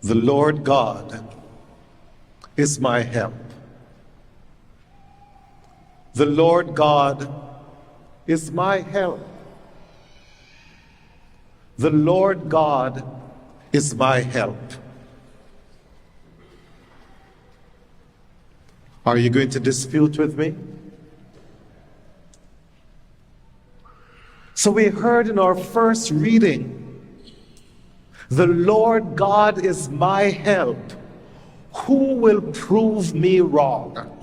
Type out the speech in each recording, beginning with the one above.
The Lord God is my help. The Lord God is my help. The Lord God is my help. Are you going to dispute with me? So we heard in our first reading, the Lord God is my help. Who will prove me wrong?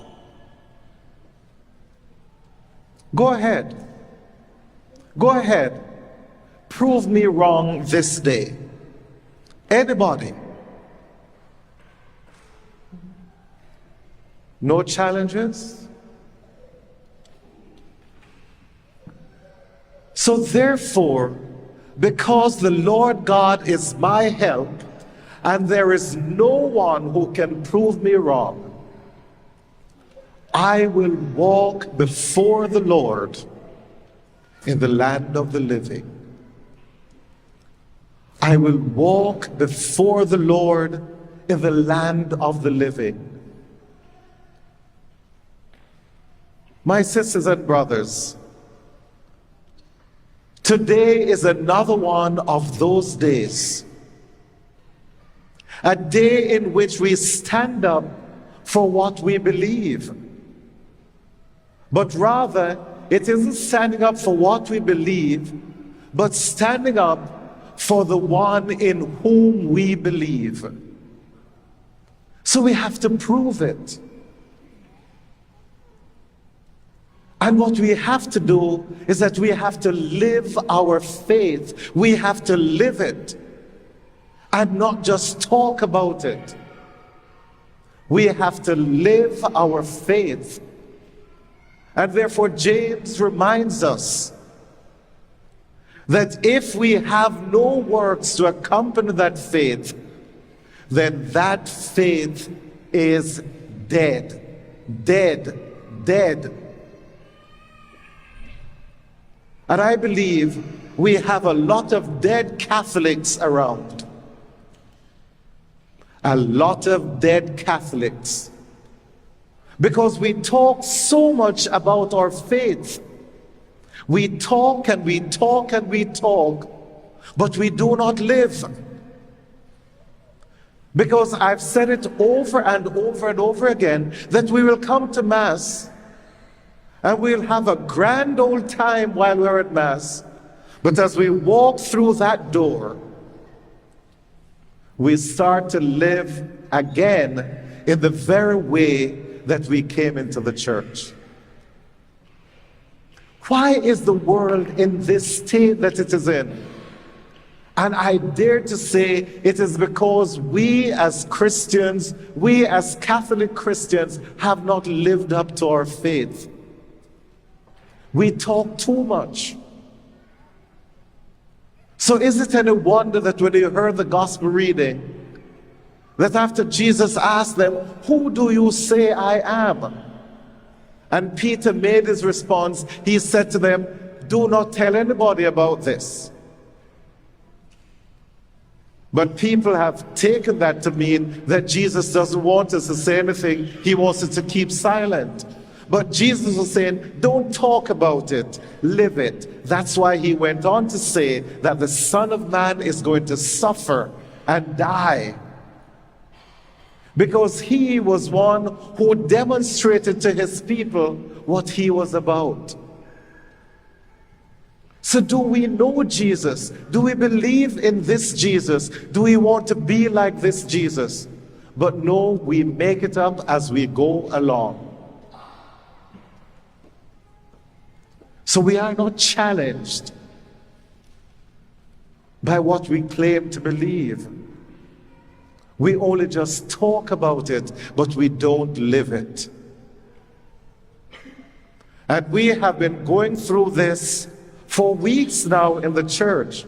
Go ahead. Go ahead. Prove me wrong this day. Anybody? No challenges? So therefore, because the Lord God is my help, and there is no one who can prove me wrong, I will walk before the Lord in the land of the living. I will walk before the Lord in the land of the living. My sisters and brothers, today is another one of those days. A day in which we stand up for what we believe. But rather, it isn't standing up for what we believe, but standing up for the one in whom we believe. So we have to prove it. And what we have to do is that we have to live our faith. We have to live it and not just talk about it. We have to live our faith. And therefore James reminds us that if we have no works to accompany that faith, then that faith is dead, dead, dead. And I believe we have a lot of dead Catholics around. A lot of dead Catholics. Because we talk so much about our faith. We talk and we talk and we talk, but we do not live. Because I've said it over and over and over again, that we will come to Mass and we'll have a grand old time while we're at Mass. But as we walk through that door, we start to live again in the very way that we came into the church. Why is the world in this state that it is in? And I dare to say it is because we as Christians, we as Catholic Christians, have not lived up to our faith. We talk too much. So is it any wonder that when you heard the gospel reading, that after Jesus asked them, "Who do you say I am?" And Peter made his response, he said to them, "Do not tell anybody about this." But people have taken that to mean that Jesus doesn't want us to say anything, he wants us to keep silent. But Jesus was saying, don't talk about it, live it. That's why he went on to say that the Son of Man is going to suffer and die. Because he was one who demonstrated to his people what he was about. So do we know Jesus? Do we believe in this Jesus? Do we want to be like this Jesus? But no, we make it up as we go along. So we are not challenged by what we claim to believe. We only just talk about it, but we don't live it. And we have been going through this for weeks now in the church.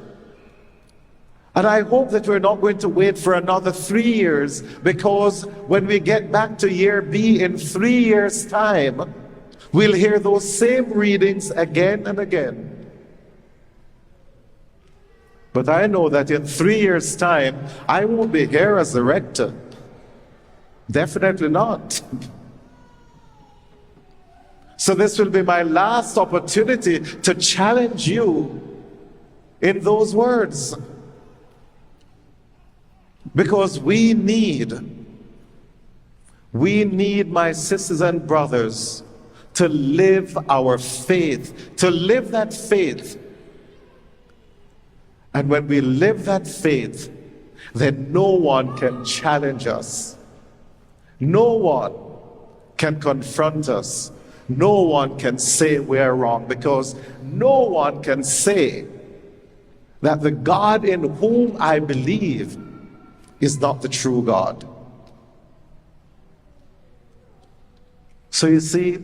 And I hope that we're not going to wait for another 3 years, because when we get back to year B in 3 years' time, we'll hear those same readings again and again. But I know that in 3 years' time, I won't be here as the rector. Definitely not. So this will be my last opportunity to challenge you in those words. Because we need, my sisters and brothers, to live our faith, to live that faith. And when we live that faith, then no one can challenge us. No one can confront us. No one can say we're wrong, because no one can say that the God in whom I believe is not the true God. So you see,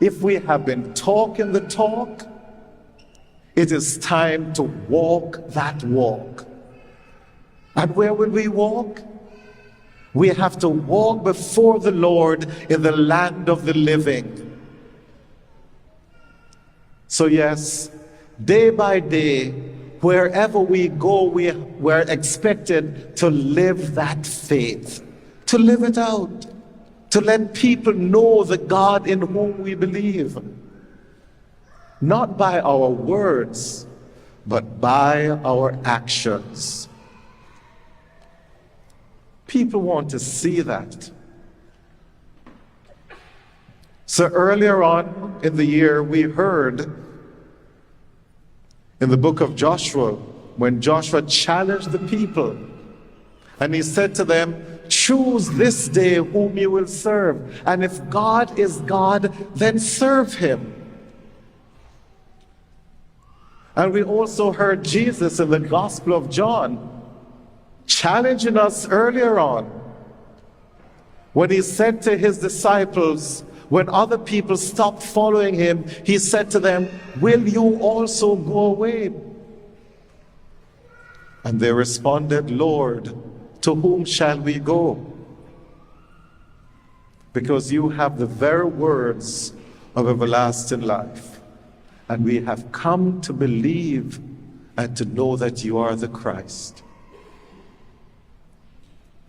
if we have been talking the talk, it is time to walk that walk. And where will we walk? We have to walk before the Lord in the land of the living. So yes, day by day, wherever we go, we're expected to live that faith, to live it out, to let people know the God in whom we believe. Not by our words, but by our actions. People want to see that. So earlier on in the year, we heard in the book of Joshua, when Joshua challenged the people, and he said to them, choose this day whom you will serve. And if God is God, then serve him. And we also heard Jesus in the Gospel of John challenging us earlier on when he said to his disciples, when other people stopped following him, he said to them, will you also go away? And they responded, Lord, to whom shall we go? Because you have the very words of everlasting life. And we have come to believe and to know that you are the Christ.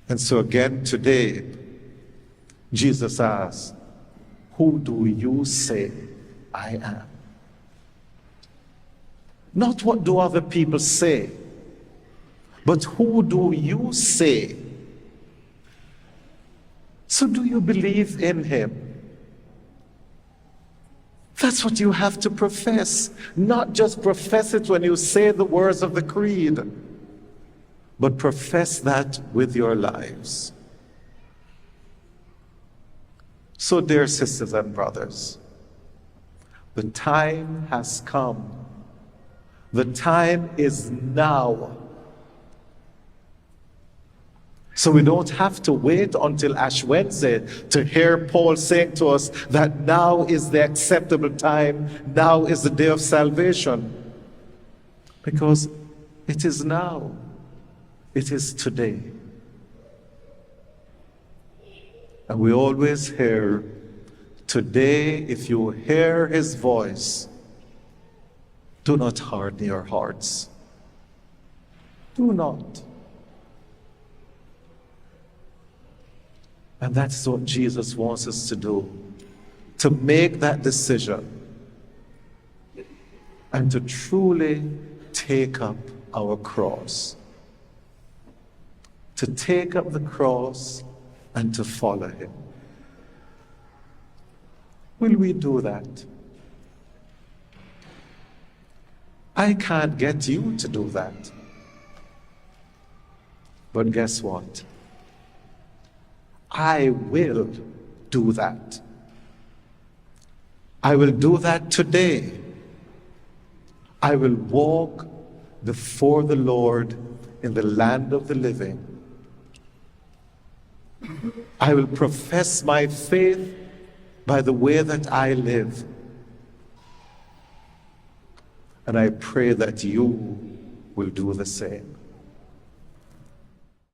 And so again today, Jesus asks, who do you say I am? Not what do other people say, but who do you say? So do you believe in him? That's what you have to profess. Not just profess it when you say the words of the creed, but profess that with your lives. So, dear sisters and brothers, the time has come. The time is now. So we don't have to wait until Ash Wednesday to hear Paul saying to us that now is the acceptable time, now is the day of salvation. Because it is now. It is today. And we always hear, today if you hear his voice, do not harden your hearts. Do not. And that's what Jesus wants us to do, to make that decision and to truly take up our cross. To take up the cross and to follow him. Will we do that? I can't get you to do that. But guess what? I will do that. I will do that today. I will walk before the Lord in the land of the living. I will profess my faith by the way that I live. And I pray that you will do the same.